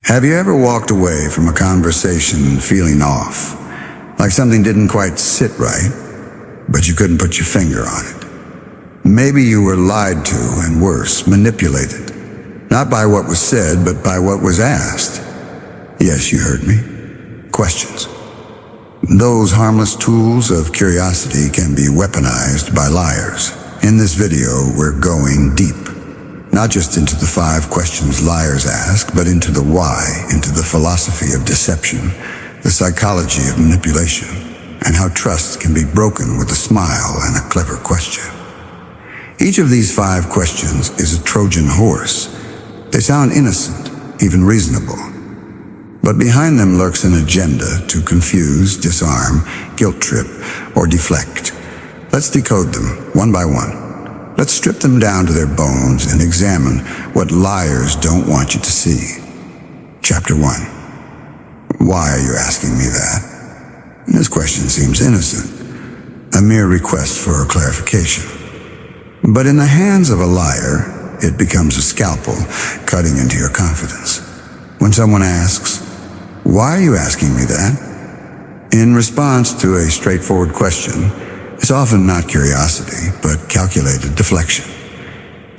Have you ever walked away from a conversation feeling off, like something didn't quite sit right, but you couldn't put your finger on it? Maybe you were lied to, and worse, manipulated, not by what was said, but by what was asked. Yes, you heard me. Questions. Those harmless tools of curiosity can be weaponized by liars. In this video, we're going deep. Not just into the 5 questions liars ask, but into the why, into the philosophy of deception, the psychology of manipulation, and how trust can be broken with a smile and a clever question. Each of these 5 questions is a Trojan horse. They sound innocent, even reasonable. But behind them lurks an agenda to confuse, disarm, guilt trip, or deflect. Let's decode them, one by one. Let's strip them down to their bones and examine what liars don't want you to see. Chapter 1. Why are you asking me that? This question seems innocent, a mere request for clarification. But in the hands of a liar, it becomes a scalpel cutting into your confidence. When someone asks, "Why are you asking me that?" in response to a straightforward question, it's often not curiosity, but calculated deflection.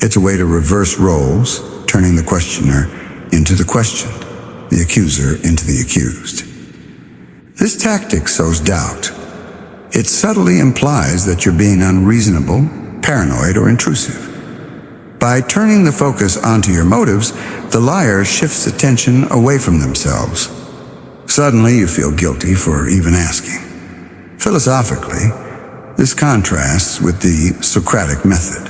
It's a way to reverse roles, turning the questioner into the questioned, the accuser into the accused. This tactic sows doubt. It subtly implies that you're being unreasonable, paranoid, or intrusive. By turning the focus onto your motives, the liar shifts attention away from themselves. Suddenly, you feel guilty for even asking. Philosophically, this contrasts with the Socratic method,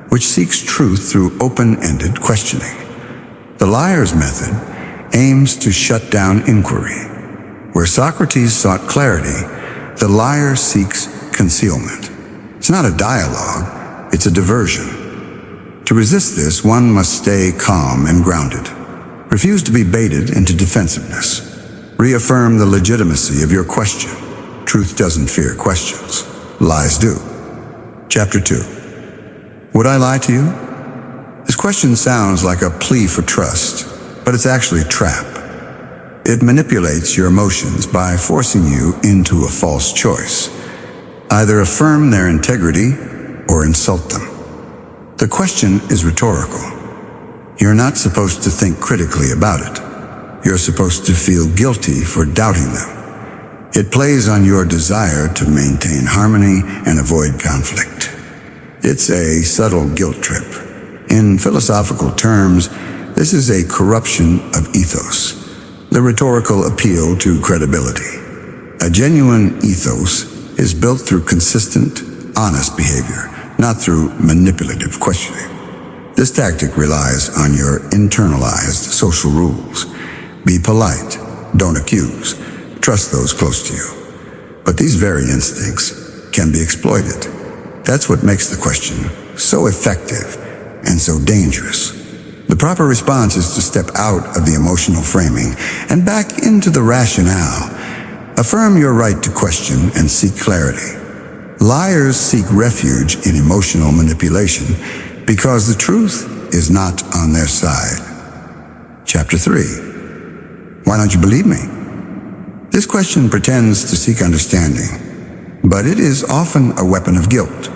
which seeks truth through open-ended questioning. The liar's method aims to shut down inquiry. Where Socrates sought clarity, the liar seeks concealment. It's not a dialogue, it's a diversion. To resist this, one must stay calm and grounded. Refuse to be baited into defensiveness. Reaffirm the legitimacy of your question. Truth doesn't fear questions. Lies do. Chapter 2. Would I lie to you? This question sounds like a plea for trust, but it's actually a trap. It manipulates your emotions by forcing you into a false choice. Either affirm their integrity or insult them. The question is rhetorical. You're not supposed to think critically about it. You're supposed to feel guilty for doubting them. It plays on your desire to maintain harmony and avoid conflict. It's a subtle guilt trip. In philosophical terms, this is a corruption of ethos, the rhetorical appeal to credibility. A genuine ethos is built through consistent, honest behavior, not through manipulative questioning. This tactic relies on your internalized social rules. Be polite, don't accuse. Trust those close to you. But these very instincts can be exploited. That's what makes the question so effective and so dangerous. The proper response is to step out of the emotional framing and back into the rationale. Affirm your right to question and seek clarity. Liars seek refuge in emotional manipulation because the truth is not on their side. Chapter 3. Why don't you believe me? This question pretends to seek understanding, but it is often a weapon of guilt.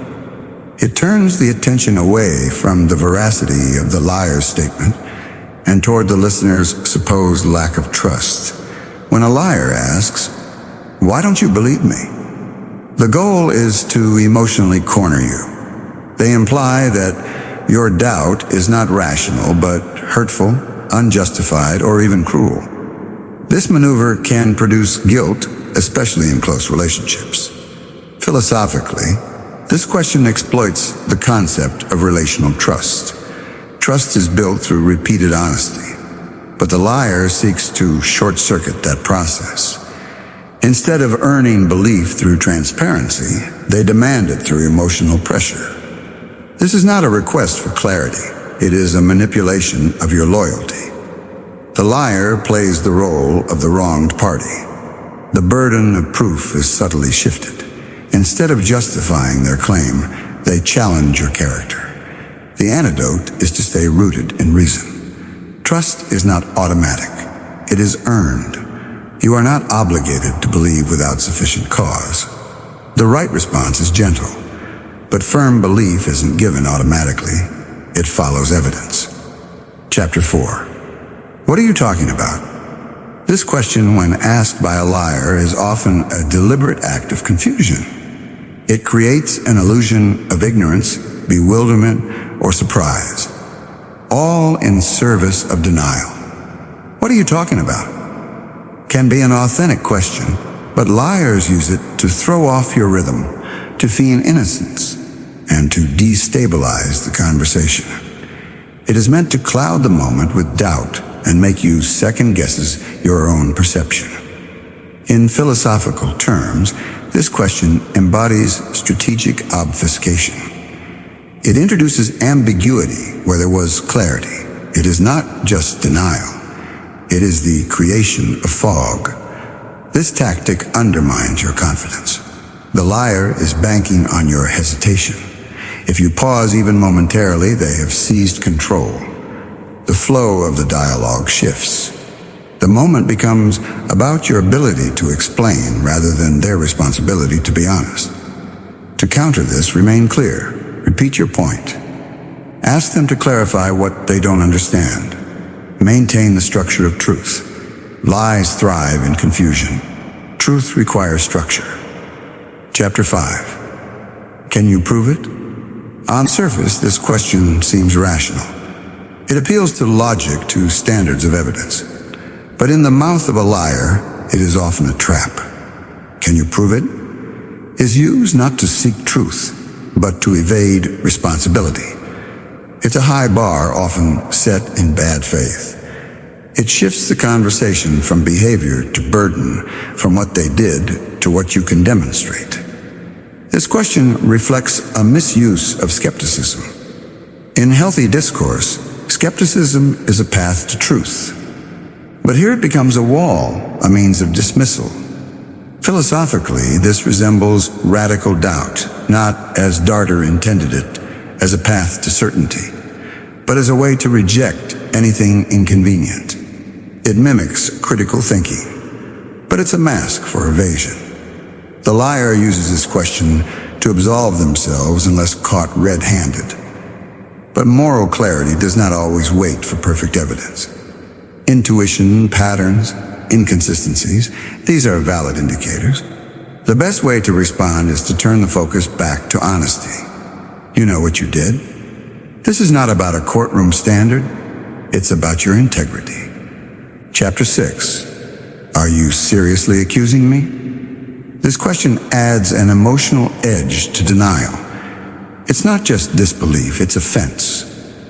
It turns the attention away from the veracity of the liar's statement and toward the listener's supposed lack of trust. When a liar asks, "Why don't you believe me?" the goal is to emotionally corner you. They imply that your doubt is not rational, but hurtful, unjustified, or even cruel. This maneuver can produce guilt, especially in close relationships. Philosophically, this question exploits the concept of relational trust. Trust is built through repeated honesty, but the liar seeks to short-circuit that process. Instead of earning belief through transparency, they demand it through emotional pressure. This is not a request for clarity. It is a manipulation of your loyalty. The liar plays the role of the wronged party. The burden of proof is subtly shifted. Instead of justifying their claim, they challenge your character. The antidote is to stay rooted in reason. Trust is not automatic. it is earned. You are not obligated to believe without sufficient cause. The right response is gentle, but firm belief isn't given automatically. It follows evidence. Chapter 4. What are you talking about? This question, when asked by a liar, is often a deliberate act of confusion. It creates an illusion of ignorance, bewilderment, or surprise, all in service of denial. What are you talking about? Can be an authentic question, but liars use it to throw off your rhythm, to feign innocence, and to destabilize the conversation. It is meant to cloud the moment with doubt and make you second guess your own perception. In philosophical terms, this question embodies strategic obfuscation. It introduces ambiguity where there was clarity. It is not just denial. It is the creation of fog. This tactic undermines your confidence. The liar is banking on your hesitation. If you pause even momentarily, they have seized control. The flow of the dialogue shifts. The moment becomes about your ability to explain rather than their responsibility to be honest. To counter this, remain clear. Repeat your point. Ask them to clarify what they don't understand. Maintain the structure of truth. Lies thrive in confusion. Truth requires structure. Chapter 5. Can you prove it? On surface, this question seems rational. It appeals to logic, to standards of evidence. But in the mouth of a liar, it is often a trap. Can you prove it? Is used not to seek truth, but to evade responsibility. It's a high bar, often set in bad faith. It shifts the conversation from behavior to burden, from what they did to what you can demonstrate. This question reflects a misuse of skepticism. In healthy discourse, skepticism is a path to truth. But here it becomes a wall, a means of dismissal. Philosophically, this resembles radical doubt, not as Darter intended it, as a path to certainty, but as a way to reject anything inconvenient. It mimics critical thinking, but it's a mask for evasion. The liar uses this question to absolve themselves unless caught red-handed. But moral clarity does not always wait for perfect evidence. Intuition, patterns, inconsistencies, these are valid indicators. The best way to respond is to turn the focus back to honesty. You know what you did. This is not about a courtroom standard. It's about your integrity. Chapter 6. Are you seriously accusing me? This question adds an emotional edge to denial. It's not just disbelief, it's offense.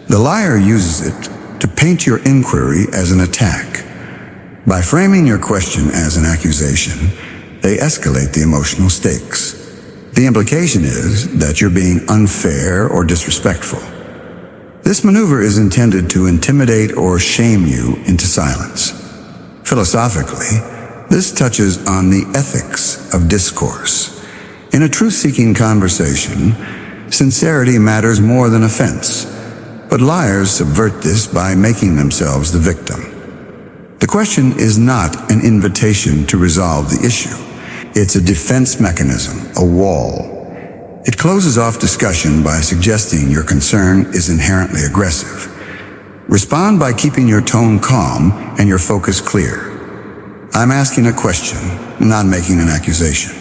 The liar uses it to paint your inquiry as an attack. By framing your question as an accusation, they escalate the emotional stakes. The implication is that you're being unfair or disrespectful. This maneuver is intended to intimidate or shame you into silence. Philosophically, this touches on the ethics of discourse. In a truth-seeking conversation, sincerity matters more than offense, but liars subvert this by making themselves the victim. The question is not an invitation to resolve the issue. It's a defense mechanism, a wall. It closes off discussion by suggesting your concern is inherently aggressive. Respond by keeping your tone calm and your focus clear. I'm asking a question, not making an accusation.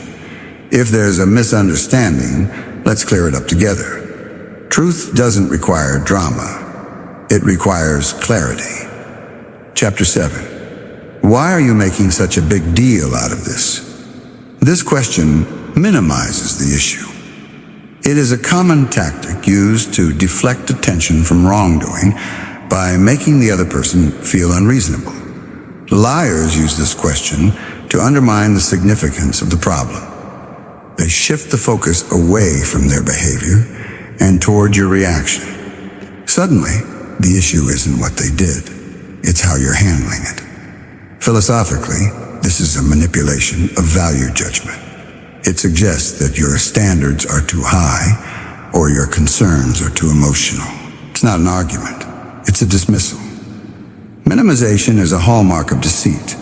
If there's a misunderstanding, let's clear it up together. Truth doesn't require drama. It requires clarity. Chapter 7. Why are you making such a big deal out of this? This question minimizes the issue. It is a common tactic used to deflect attention from wrongdoing by making the other person feel unreasonable. Liars use this question to undermine the significance of the problem. They shift the focus away from their behavior and toward your reaction. Suddenly, the issue isn't what they did. It's how you're handling it. Philosophically, this is a manipulation of value judgment. It suggests that your standards are too high or your concerns are too emotional. It's not an argument. It's a dismissal. Minimization is a hallmark of deceit.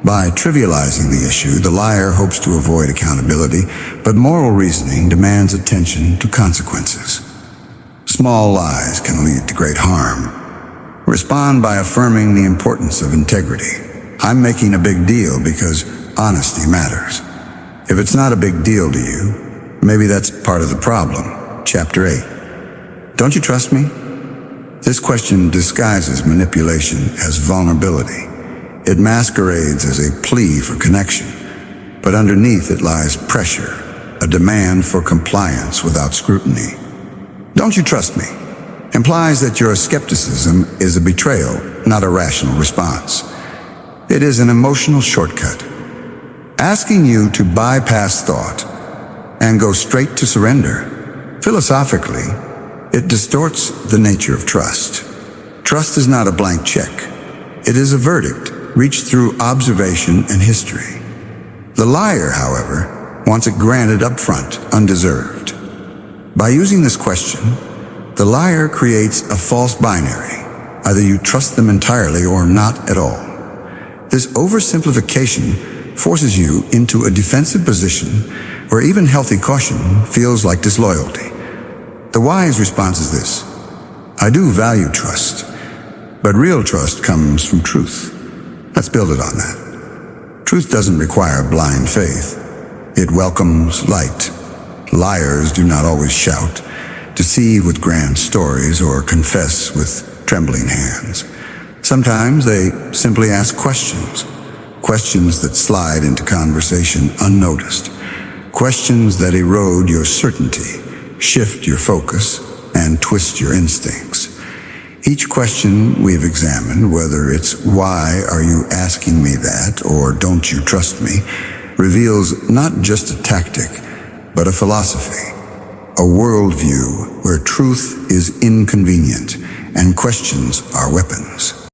By trivializing the issue, the liar hopes to avoid accountability, but moral reasoning demands attention to consequences. Small lies can lead to great harm. Respond by affirming the importance of integrity. I'm making a big deal because honesty matters. If it's not a big deal to you, maybe that's part of the problem. Chapter 8. Don't you trust me? This question disguises manipulation as vulnerability. It masquerades as a plea for connection, but underneath it lies pressure, a demand for compliance without scrutiny. Don't you trust me? Implies that your skepticism is a betrayal, not a rational response. It is an emotional shortcut, asking you to bypass thought and go straight to surrender. Philosophically, it distorts the nature of trust. Trust is not a blank check. It is a verdict reached through observation and history. The liar, however, wants it granted up front, undeserved. By using this question, the liar creates a false binary. Either you trust them entirely or not at all. This oversimplification forces you into a defensive position where even healthy caution feels like disloyalty. The wise response is this: I do value trust, but real trust comes from truth. Let's build it on that. Truth doesn't require blind faith. It welcomes light. Liars do not always shout, deceive with grand stories, or confess with trembling hands. Sometimes they simply ask questions, questions that slide into conversation unnoticed, questions that erode your certainty, shift your focus, and twist your instincts. Each question we've examined, whether it's "Why are you asking me that?" or "Don't you trust me?" reveals not just a tactic, but a philosophy, a worldview where truth is inconvenient and questions are weapons.